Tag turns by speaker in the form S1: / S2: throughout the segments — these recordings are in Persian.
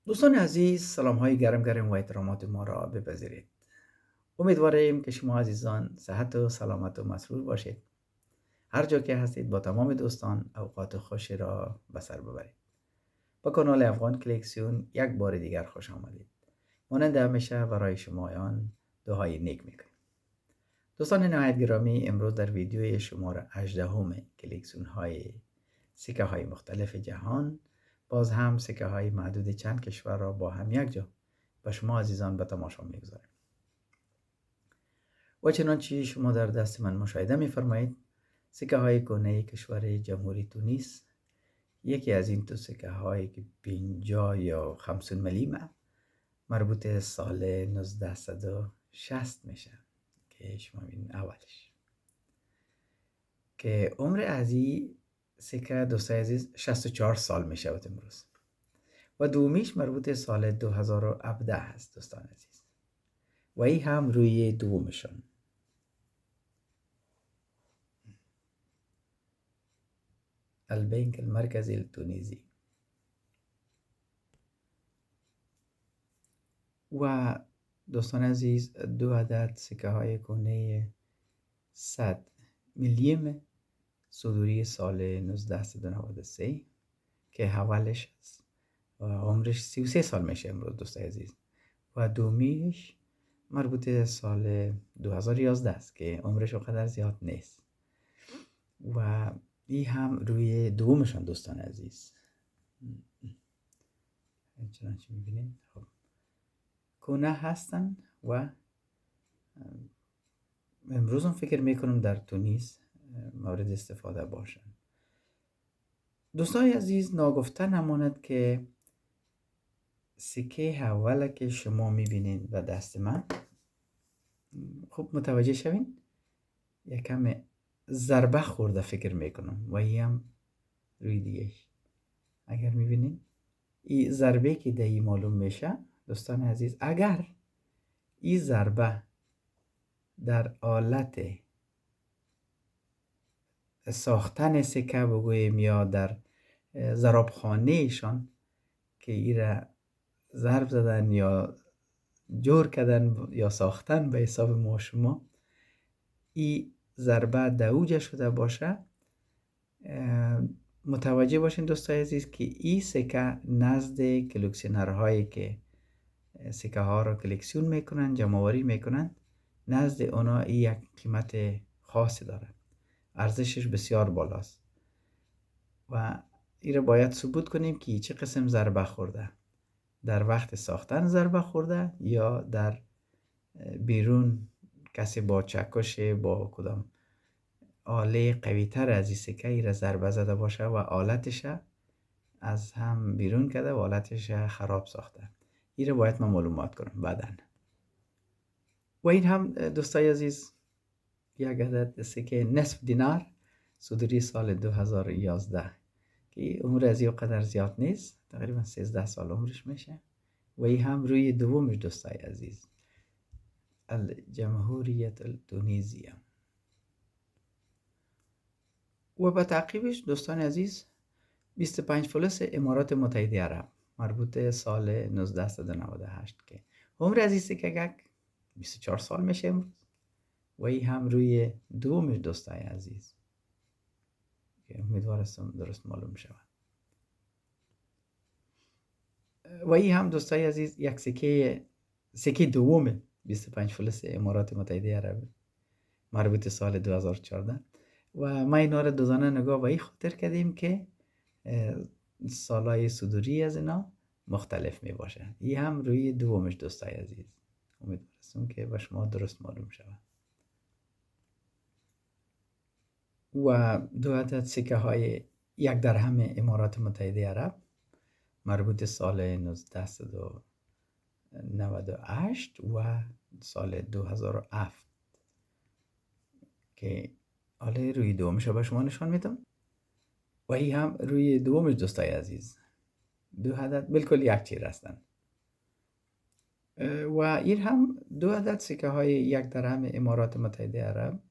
S1: دوستان عزیز، سلام های گرم گرم و احترامات ما را بپذیرید. امیدواریم که شما عزیزان صحت و سلامت و مسرور باشید. هر جا که هستید با تمام دوستان اوقات خوشی را به سر ببرید. با کانال افغان کلکسیون یک بار دیگر خوش آمدید. مانند همیشه برای شمایان دعای نیک میکنیم. دوستان نهایت گرامی، امروز در ویدیوی شماره 18 کلکسیون های سکه های مختلف جهان، باز هم سکه های معدود چند کشور را با هم یک جا و شما عزیزان به تماشا میگذاریم. و چنانچه شما در دست من مشاهده میفرمایید، سکه های کهنه کشور جمهوری تونس، یکی از این تو سکه هایی که 50 یا 50 ملیم مربوط سال 1960 میشه که شما ببینید اولش، که عمر از این سکه دوستای عزیز 64 سال میشود امروز. و دومیش مربوط سال 2017 هست دوستان عزیز، و این هم روی دومشون. البنك المركزي التونسي. و دوستان عزیز، دو عدد سکه های کهنه 100 میلیم صدوری سال 1993 که اولش است و عمرش 33 سال میشه امروز دوستان عزیز، و دومیش مربوط سال 2011 است که عمرش اونقدر زیاد نیست، و این هم روی دومشان دوستان عزیز. چنانچه میبینید خب کهنه هستن و امروز هم فکر میکنم در تونس مورد استفاده باشن. دوستان عزیز، ناگفته نماند که سکه اوله که شما میبینید و دست من، خوب متوجه شوین، یکم ضربه خورده فکر میکنم، و این هم روی دیگهش اگر میبینید این ضربه که دهی معلوم میشه دوستان عزیز، اگر این ضربه در حالت ساختن سکه بگوییم یا در ضربخانه ایشان که ایره ضرب زدن یا جور کردن یا ساختن به حساب ما شما، این ضربه دوجه شده باشه، متوجه باشین دوستای عزیز که این سکه نزد کلکسیونرهایی که سکه ها را کلکسیون میکنن، جمع‌آوری میکنن، نزد اونا این یک قیمت خاصی داره، ارزشش بسیار بالاست و این را باید ثبوت کنیم که چه قسم ضربه خورده، در وقت ساختن ضربه خورده یا در بیرون کسی با چکش با کدام آله قوی تر از این سکه ای را ضربه زده باشه و آلتش از هم بیرون کرده و آلتش خراب ساخته. این را باید من معلومات کنم بعداً. و این هم دوستای عزیز یک عدد سکه نصف دینار صدوری سال 2011 که عمر از این قدر زیاد نیست، تقریبا 13 سال عمرش میشه، و این هم روی دومش دوستای عزیز، الجمهوریت التونسیه. و به تعقیبش دوستان عزیز 25 فلس امارات متحده عرب مربوط سال 1998 که عمر از این سکه 24 سال میشه امروز، و این هم روی دومش دوستای عزیز که امیدوارم درست معلوم شود. و این هم دوستای عزیز یک سکه دوم 25 فلس امارات متحده عرب مربوط سال 2014، و ما اینا رو دوزانه نگاه به این خاطر کردیم که سالهای صدوری از اینا مختلف می باشه. این هم روی دومش دوستای عزیز، امیدوارم که به شما درست معلوم شود. و دو عدد سکه های 1 درهم امارات متحده عرب مربوط سال 1998 و سال 2007 که حالا روی دومش رو به شما نشان میدم، و این هم روی دومش دوستای عزیز دو عدد بالکل یک چیر هستن. و این هم دو عدد سکه های 1 درهم امارات متحده عرب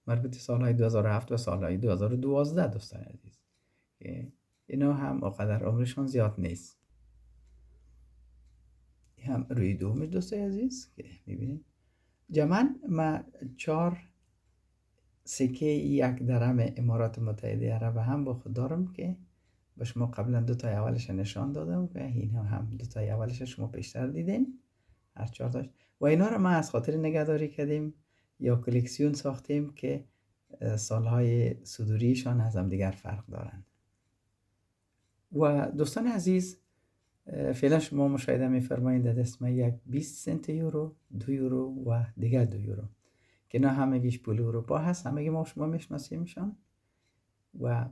S1: مربوط سالهای 2007 و سالهای 2012 دوستان عزیز که اینا هم اقدر عمرشون زیاد نیست. هم روی دومش دوستای عزیز که میبینید. جمعاً ما 4 سکه یک درم امارات متحده عرب هم با خود دارم که به شما قبلا 2 تا اولش نشان دادم و این هم 2 تا اولش شما پیشتر دیدین، هر 4 تاش. و اینا رو ما از خاطر نگهداری کردیم یا کلکسیون ساختیم که سالهای صدوریشان از هم دیگر فرق دارند. و دوستان عزیز، فعلا شما مشاهده می‌فرمایید در دست من یک 20 سنت یورو، 2 یورو و دیگر 2 یورو که نه همگیش پول اروپا هست، همگی ما شما میشناسیمشان. و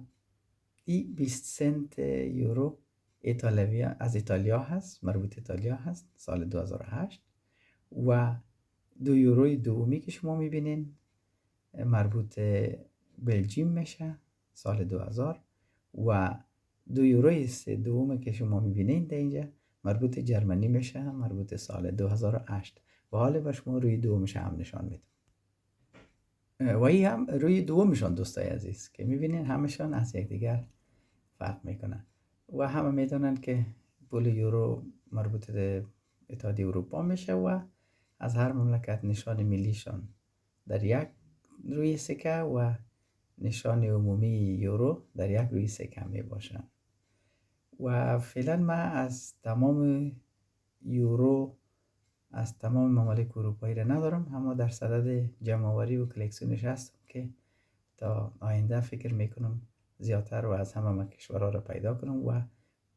S1: این 20 سنت یورو از ایتالیا هست، مربوط ایتالیا هست، سال 2008. و 2 یوروی دومی که شما میبینین مربوط بلژیم میشه، سال 2000. و 2 یوروی دومی که شما میبینین در اینجا مربوط جرمنی میشه، مربوط سال 2008. و حالا به شما روی دومش هم نشان میدم. و این هم روی دومشان دوستای عزیز که میبینین همشان از یکدیگر فرق میکنن و همه میدونن که پول یورو مربوط به اتحادیه اروپا میشه و از هر مملکت نشان ملیشان در یک روی سکه و نشان عمومی یورو در یک روی سکه می باشن. و فعلا من از تمام یورو از تمام ممالک اروپایی را ندارم، اما در صدد جمع‌آوری و کلکسیونش هستم که تا آینده فکر میکنم زیادتر و از همه کشورها را پیدا کنم و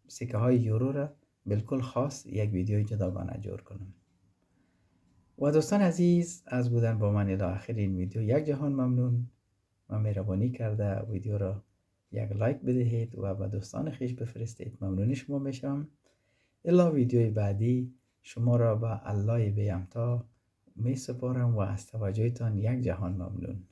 S1: سکه های یورو را بالکل خاص یک ویدیوی جداگانه جور کنم. و دوستان عزیز، از بودن با من الی آخر این ویدیو یک جهان ممنون و مهربانی کرده ویدیو را یک لایک بدهید و به دوستان خویش بفرستید. ممنون شما میشم. الی ویدیوی بعدی شما را به الله بی همتا می سپارم و از توجهتان یک جهان ممنون.